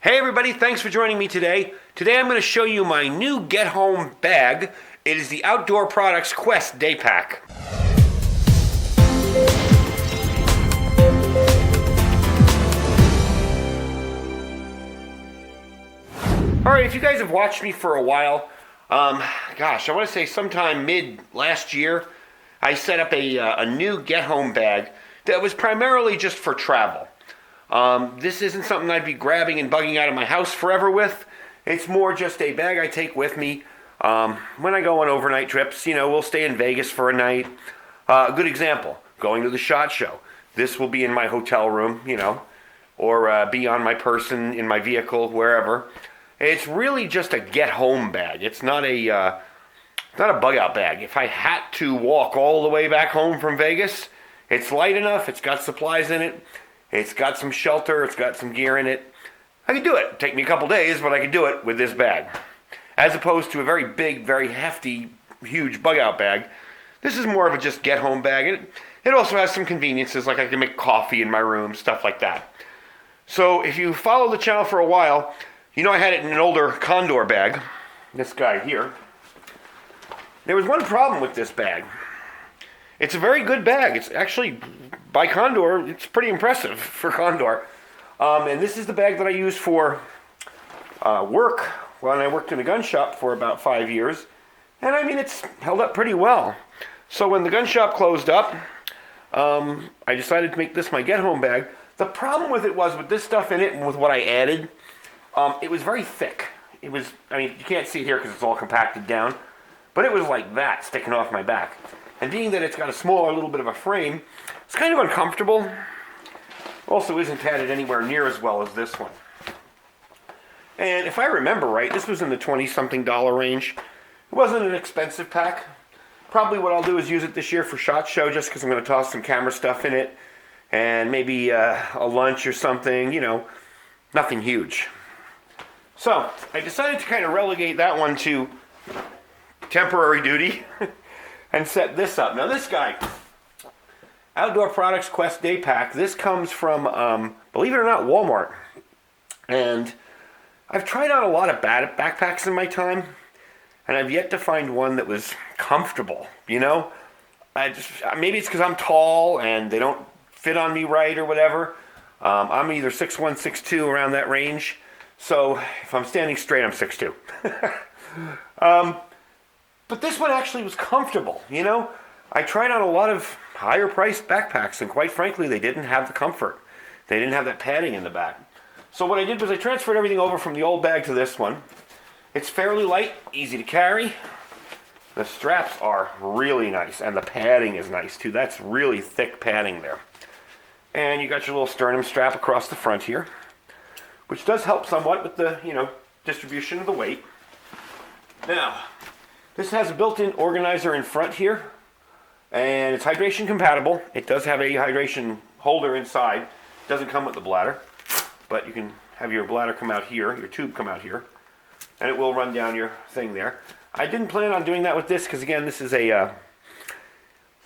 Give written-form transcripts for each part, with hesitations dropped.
Hey everybody, thanks for joining me today. Today I'm going to show you my new get-home bag. It is the Outdoor Products Quest DayPack. Alright, if you guys have watched me for a while, I want to say sometime mid last year, I set up a new get-home bag that was primarily just for travel. This isn't something I'd be grabbing and bugging out of my house forever with. It's more just a bag I take with me when I go on overnight trips. You know, we'll stay in Vegas for a night. A good example, going to the SHOT Show. This will be in my hotel room, you know, or be on my person, in my vehicle, wherever. It's really just a get-home bag. It's not a bug-out bag. If I had to walk all the way back home from Vegas, it's light enough, it's got supplies in it, it's got some shelter, it's got some gear in it. I could do it. It'd take me a couple days, but I could do it with this bag. As opposed to a very big, very hefty, huge bug-out bag. This is more of a just get-home bag. It also has some conveniences, like I can make coffee in my room, stuff like that. So if you follow the channel for a while, you know I had it in an older Condor bag. This guy here. There was one problem with this bag. It's a very good bag. It's actually, by Condor, it's pretty impressive for Condor. And this is the bag that I use for work when I worked in a gun shop for about 5 years. And I mean, it's held up pretty well. So when the gun shop closed up, I decided to make this my get-home bag. The problem with it was, with this stuff in it and with what I added, it was very thick. It was, I mean, you can't see it here because it's all compacted down, but it was like that, sticking off my back. And being that it's got a smaller little bit of a frame, it's kind of uncomfortable. Also isn't padded anywhere near as well as this one. And if I remember right, this was in the $20-something range. It wasn't an expensive pack. Probably what I'll do is use it this year for SHOT Show, just because I'm going to toss some camera stuff in it. And maybe a lunch or something, you know, nothing huge. So, I decided to kind of relegate that one to temporary duty. And set this up. Now this guy, Outdoor Products Quest DayPack, this comes from, believe it or not, Walmart. And I've tried out a lot of backpacks in my time, and I've yet to find one that was comfortable, you know? Maybe it's because I'm tall and they don't fit on me right or whatever. I'm either 6'1", 6'2", around that range. So if I'm standing straight, I'm 6'2". But this one actually was comfortable, you know? I tried on a lot of higher priced backpacks, and quite frankly, they didn't have the comfort. They didn't have that padding in the back. So what I did was I transferred everything over from the old bag to this one. It's fairly light, easy to carry. The straps are really nice, and the padding is nice too. That's really thick padding there. And you got your little sternum strap across the front here, which does help somewhat with the, you know, distribution of the weight. Now, this has a built-in organizer in front here, and it's hydration compatible. It does have a hydration holder inside. It doesn't come with the bladder, but you can have your bladder come out here, your tube come out here, and it will run down your thing there. I didn't plan on doing that with this because, again, this is a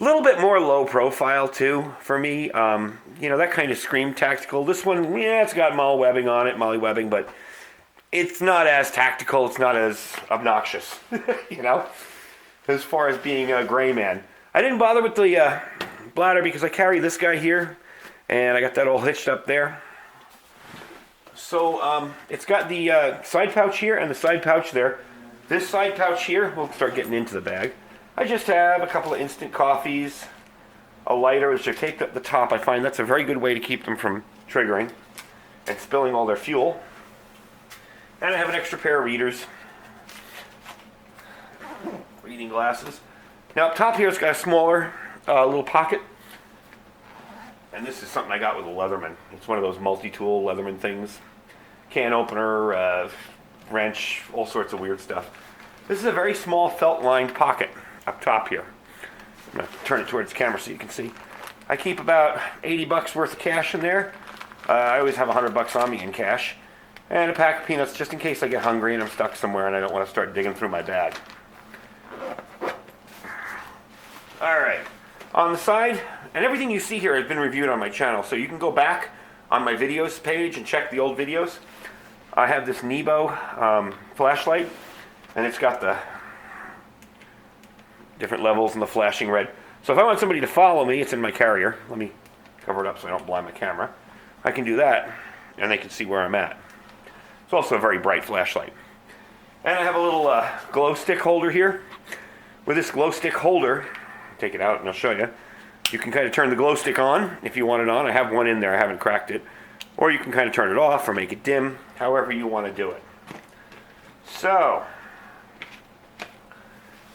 little bit more low profile too for me. You know, that kind of scream tactical. This one, yeah, it's got MOLLE webbing, but it's not as tactical, it's not as obnoxious, you know, as far as being a gray man. I didn't bother with the bladder because I carry this guy here, and I got that all hitched up there. So it's got the side pouch here and the side pouch there. This side pouch here, we'll start getting into the bag. I just have a couple of instant coffees, a lighter, which are taped up the top. I find that's a very good way to keep them from triggering and spilling all their fuel. And I have an extra pair of readers. Reading glasses. Now up top here it's got a smaller little pocket. And this is something I got with a Leatherman. It's one of those multi-tool Leatherman things. Can opener, wrench, all sorts of weird stuff. This is a very small felt-lined pocket up top here. I'm going to turn it towards the camera so you can see. I keep about $80 worth of cash in there. I always have $100 on me in cash. And a pack of peanuts just in case I get hungry and I'm stuck somewhere and I don't want to start digging through my bag. Alright, on the side, and everything you see here has been reviewed on my channel, so you can go back on my videos page and check the old videos. I have this Nebo flashlight, and it's got the different levels and the flashing red. So if I want somebody to follow me, it's in my carrier. Let me cover it up so I don't blind my camera. I can do that, and they can see where I'm at. It's also a very bright flashlight. And I have a little glow stick holder here. With this glow stick holder, take it out and I'll show you. You can kind of turn the glow stick on if you want it on. I have one in there, I haven't cracked it. Or you can kind of turn it off or make it dim, however you want to do it. So,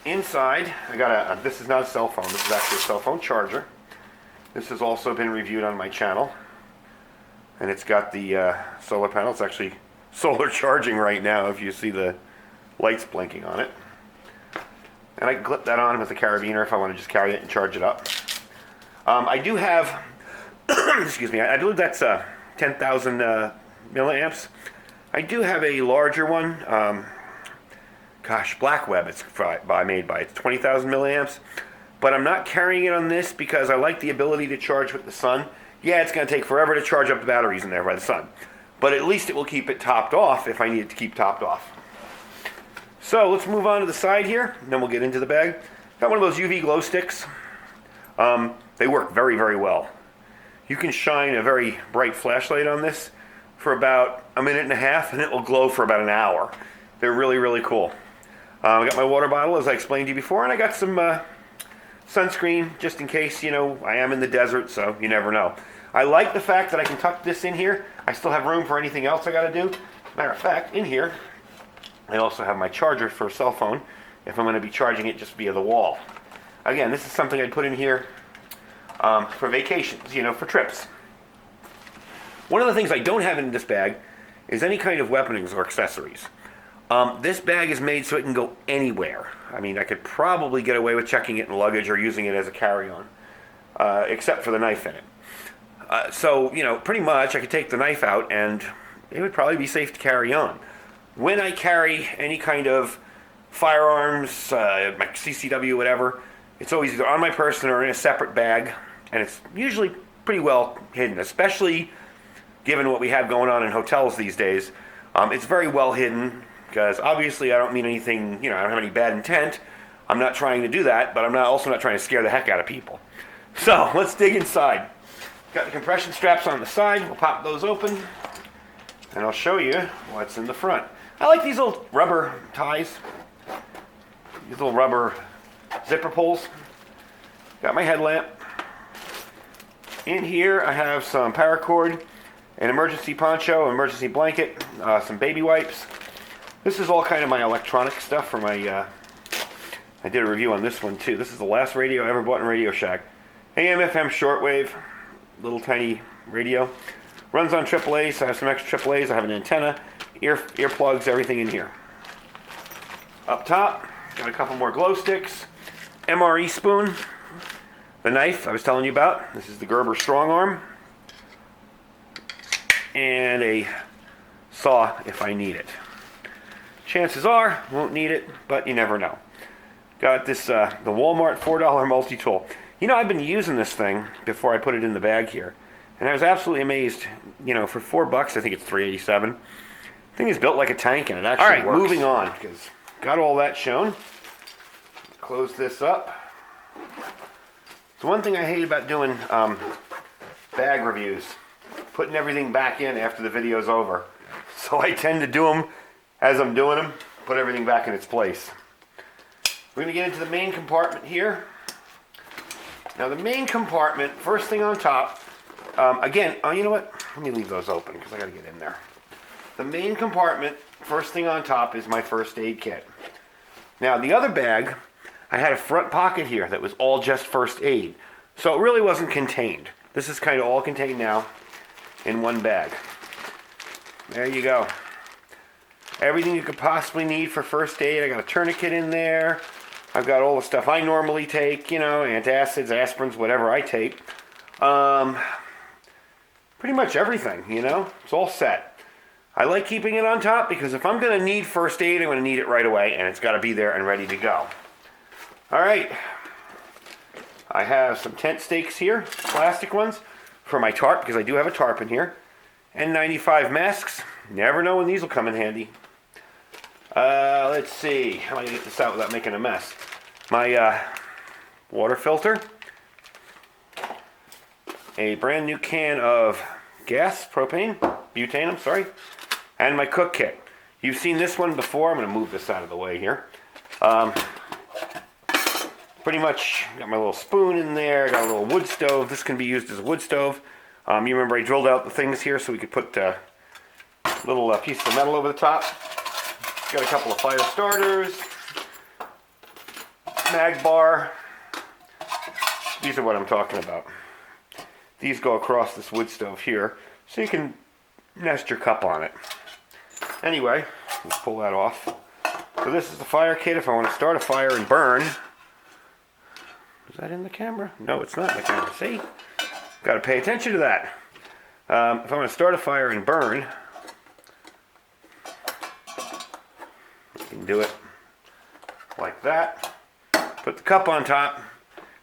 inside, I got this is not a cell phone, this is actually a cell phone charger. This has also been reviewed on my channel. And it's got the solar panel. It's actually solar charging right now if you see the lights blinking on it. And I can clip that on with a carabiner if I want to just carry it and charge it up. I do have, excuse me, I believe that's 10,000 milliamps. I do have a larger one. Blackweb it's made by. It's 20,000 milliamps. But I'm not carrying it on this because I like the ability to charge with the sun. Yeah, it's going to take forever to charge up the batteries in there by the sun. But at least it will keep it topped off if I need it to keep topped off. So let's move on to the side here, and then we'll get into the bag. Got one of those UV glow sticks. They work very, very well. You can shine a very bright flashlight on this for about a minute and a half, and it will glow for about an hour. They're really, really cool. I got my water bottle, as I explained to you before, and I got some sunscreen, just in case, you know, I am in the desert, so you never know. I like the fact that I can tuck this in here. I still have room for anything else I got to do. Matter of fact, in here, I also have my charger for a cell phone if I'm going to be charging it just via the wall. Again, this is something I'd put in here for vacations, you know, for trips. One of the things I don't have in this bag is any kind of weaponings or accessories. This bag is made so it can go anywhere. I mean, I could probably get away with checking it in luggage or using it as a carry-on, except for the knife in it. So, you know, pretty much I could take the knife out and it would probably be safe to carry on. When I carry any kind of firearms, my CCW, whatever, it's always either on my person or in a separate bag, and it's usually pretty well hidden, especially given what we have going on in hotels these days. It's very well hidden, because obviously I don't mean anything, you know, I don't have any bad intent. I'm not trying to do that, but I'm also not trying to scare the heck out of people. So, let's dig inside. Got the compression straps on the side. We'll pop those open, and I'll show you what's in the front. I like these little rubber ties, these little rubber zipper pulls. Got my headlamp. In here I have some paracord, an emergency poncho, an emergency blanket, some baby wipes. This is all kind of my electronic stuff for my, I did a review on this one too. This is the last radio I ever bought in Radio Shack. AM, FM, shortwave, little tiny radio. Runs on AAA, so I have some extra AAAs. I have an antenna, earplugs, everything in here. Up top, got a couple more glow sticks, MRE spoon, the knife I was telling you about. This is the Gerber Strong Arm, and a saw if I need it. Chances are, won't need it, but you never know. Got this, the Walmart $4 multi-tool. You know, I've been using this thing before I put it in the bag here, and I was absolutely amazed. You know, for $4, I think it's $3.87. The thing is built like a tank, and it actually works. All right, moving on, because got all that shown. Close this up. So one thing I hate about doing bag reviews, putting everything back in after the video's over. So I tend to do them as I'm doing them, put everything back in its place. We're going to get into the main compartment here. Now the main compartment, first thing on top, again, you know what? Let me leave those open because I got to get in there. The main compartment, first thing on top is my first aid kit. Now the other bag, I had a front pocket here that was all just first aid. So it really wasn't contained. This is kind of all contained now in one bag. There you go. Everything you could possibly need for first aid. I got a tourniquet in there. I've got all the stuff I normally take, you know, antacids, aspirins, whatever I take. Pretty much everything, you know. It's all set. I like keeping it on top because if I'm going to need first aid, I'm going to need it right away, and it's got to be there and ready to go. All right. I have some tent stakes here, plastic ones, for my tarp, because I do have a tarp in here. N95 masks. Never know when these will come in handy. Let's see. How am I going to get this out without making a mess? My water filter. A brand new can of gas, propane, butane, I'm sorry. And my cook kit. You've seen this one before. I'm going to move this out of the way here. Pretty much got my little spoon in there. Got a little wood stove. This can be used as a wood stove. You remember I drilled out the things here so we could put a little piece of metal over the top. Got a couple of fire starters. Mag bar. These are what I'm talking about. These go across this wood stove here so you can nest your cup on it. Anyway, let's pull that off. So this is the fire kit if I want to start a fire and burn. Is that in the camera? No, it's not in the camera. See? Got to pay attention to that. If I want to start a fire and burn, you can do it like that. Put the cup on top,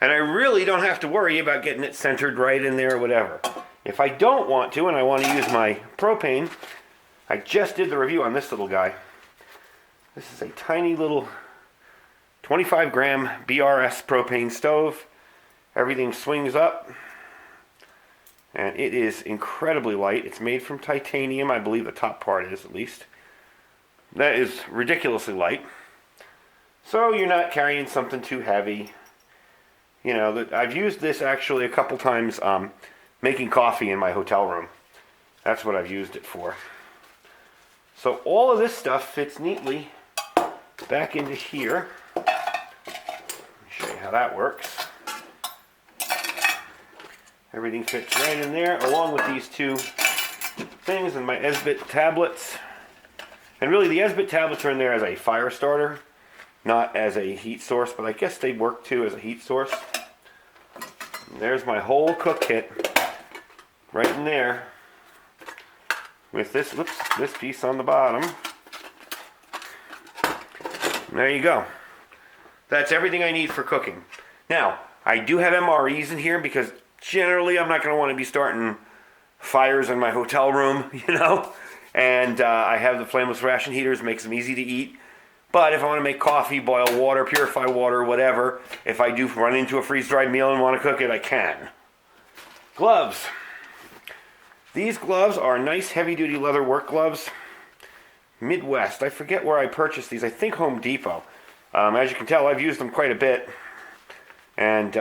and I really don't have to worry about getting it centered right in there or whatever. If I don't want to, and I want to use my propane, I just did the review on this little guy. This is a tiny little 25 gram BRS propane stove. Everything swings up. And it is incredibly light. It's made from titanium. I believe the top part is, at least. That is ridiculously light. So you're not carrying something too heavy. You know, I've used this actually a couple times making coffee in my hotel room. That's what I've used it for. So all of this stuff fits neatly back into here. Let me show you how that works. Everything fits right in there, along with these two things and my Esbit tablets. And really, the Esbit tablets are in there as a fire starter, not as a heat source, but I guess they work too as a heat source. And there's my whole cook kit right in there with this, this piece on the bottom. And there you go. That's everything I need for cooking. Now, I do have MREs in here because generally I'm not going to want to be starting fires in my hotel room, you know. And I have the flameless ration heaters, makes them easy to eat. But if I want to make coffee, boil water, purify water, whatever, if I do run into a freeze-dried meal and want to cook it, I can. Gloves. These gloves are nice heavy-duty leather work gloves. Midwest. I forget where I purchased these. I think Home Depot. As you can tell, I've used them quite a bit. And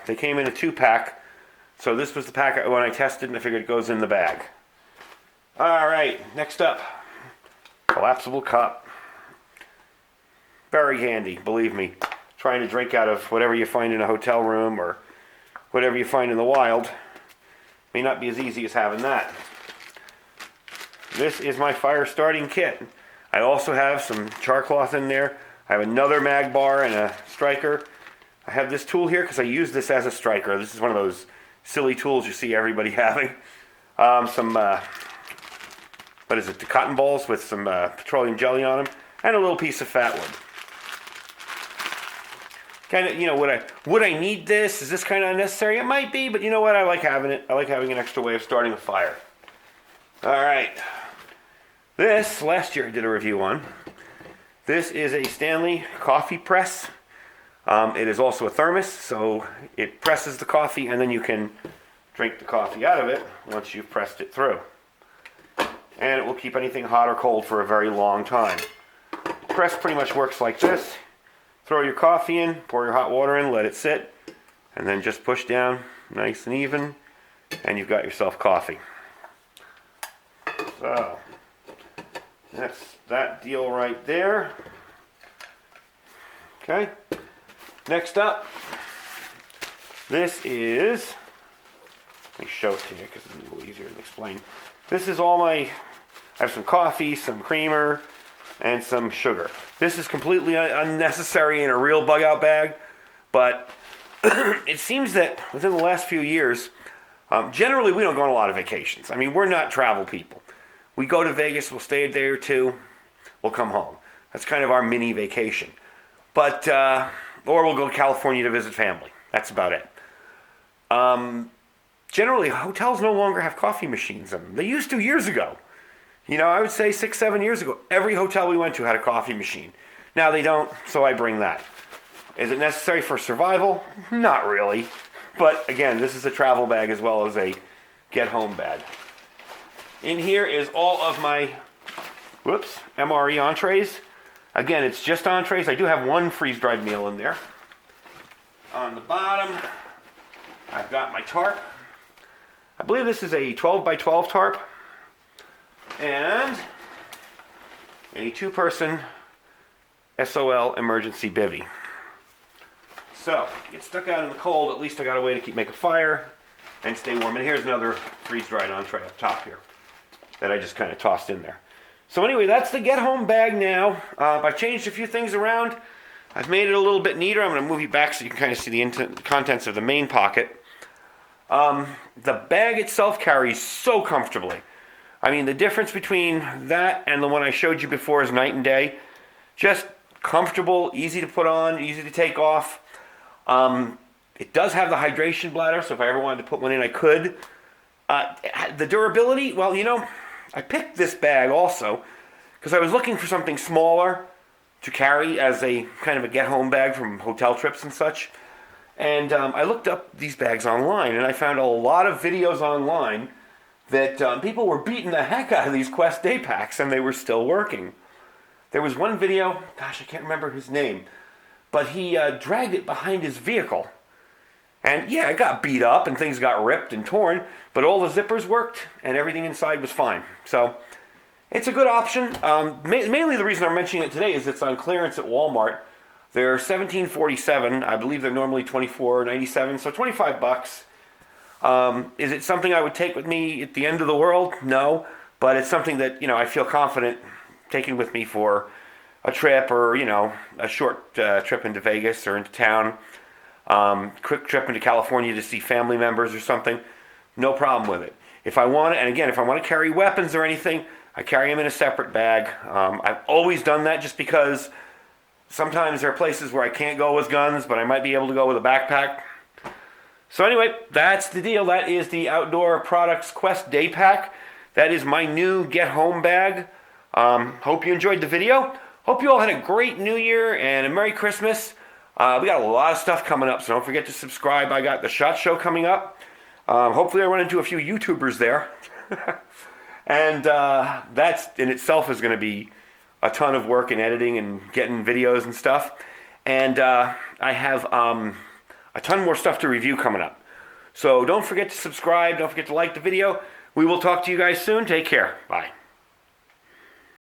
they came in a 2-pack. So this was the pack when I tested, and I figured it goes in the bag. All right, next up. Collapsible cup. Very handy, believe me. Trying to drink out of whatever you find in a hotel room or whatever you find in the wild may not be as easy as having that. This is my fire starting kit. I also have some char cloth in there. I have another mag bar and a striker. I have this tool here because I use this as a striker. This is one of those silly tools you see everybody having. The cotton balls with some petroleum jelly on them, and a little piece of fat wood. Kind of, you know, would I need this? Is this kind of unnecessary? It might be, but you know what? I like having it. I like having an extra way of starting a fire. All right. This, last year I did a review on. This is a Stanley coffee press. It is also a thermos, so it presses the coffee, and then you can drink the coffee out of it once you've pressed it through. And it will keep anything hot or cold for a very long time. The press pretty much works like this. Throw your coffee in, pour your hot water in, let it sit, and then just push down nice and even, and you've got yourself coffee. So, that's that deal right there. Okay. Next up, this is, let me show it to you because it's a little easier to explain. This is all I have some coffee, some creamer, and some sugar. This is completely unnecessary in a real bug out bag, but it seems that within the last few years, generally we don't go on a lot of vacations. I mean, we're not travel people. We go to Vegas, we'll stay a day or two, we'll come home. That's kind of our mini vacation. But, or we'll go to California to visit family. That's about it. generally hotels no longer have coffee machines in them. They used to years ago. I would say 6, 7 years ago, every hotel we went to had a coffee machine. Now they don't, so I bring that. Is it necessary for survival? Not really. But again, this is a travel bag as well as a get-home bag. In here is all of my, MRE entrees. Again, it's just entrees. I do have one freeze-dried meal in there. On the bottom, I've got my tarp. I believe this is a 12 by 12 tarp. And a 2-person SOL emergency bivvy. So, get stuck out in the cold, at least I got a way to make a fire and stay warm. And here's another freeze-dried entree up top here that I just kind of tossed in there. So anyway, that's the get-home bag now. I've changed a few things around. I've made it a little bit neater. I'm going to move you back so you can kind of see the contents of the main pocket. The bag itself carries so comfortably. I mean, the difference between that and the one I showed you before is night and day. Just comfortable, easy to put on, easy to take off. It does have the hydration bladder, so if I ever wanted to put one in, I could. The durability, well, I picked this bag also because I was looking for something smaller to carry as a kind of a get-home bag from hotel trips and such. And I looked up these bags online, and I found a lot of videos online that people were beating the heck out of these Quest DayPacks, and they were still working. There was one video, gosh, I can't remember his name, but he dragged it behind his vehicle. And yeah, it got beat up and things got ripped and torn, but all the zippers worked and everything inside was fine. So it's a good option. Mainly the reason I'm mentioning it today is it's on clearance at Walmart. They're $17.47. I believe they're normally $24.97, so $25. Is it something I would take with me at the end of the world? No, but it's something that, I feel confident taking with me for a trip or, a short trip into Vegas or into town, quick trip into California to see family members or something. No problem with it. If I want to carry weapons or anything, I carry them in a separate bag. I've always done that just because sometimes there are places where I can't go with guns, but I might be able to go with a backpack. So anyway, that's the deal. That is the Outdoor Products Quest DayPack. That is my new get-home bag. Hope you enjoyed the video. Hope you all had a great New Year and a Merry Christmas. We got a lot of stuff coming up, so don't forget to subscribe. I got the SHOT Show coming up. Hopefully I run into a few YouTubers there. And that in itself is going to be a ton of work in editing and getting videos and stuff. And I have a ton more stuff to review coming up. So don't forget to subscribe. Don't forget to like the video. We will talk to you guys soon. Take care. Bye.